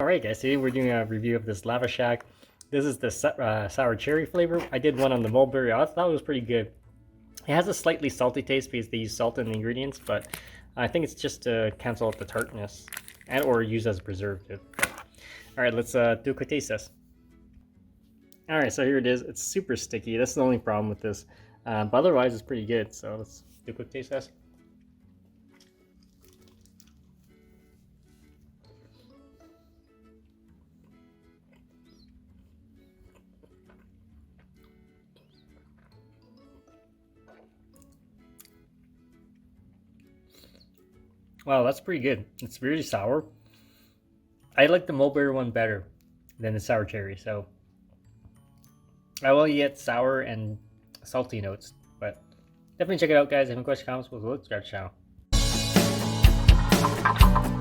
Alright guys, today we're doing a review of this Lavashak. This is the sour cherry flavor. I did one on the mulberry. I thought it was pretty good. It has a slightly salty taste because they use salt in the ingredients, but I think it's just to cancel out the tartness and or use as a preservative. Alright, let's do a quick taste test. Alright, so here it is. It's super sticky. That's the only problem with this. But otherwise it's pretty good. So let's do a quick taste test. Wow, that's pretty good. It's really sour. I like the mulberry one better than the sour cherry, so I will get sour and salty notes, but definitely check it out, guys. If you have any questions, comments, subscribe to the channel.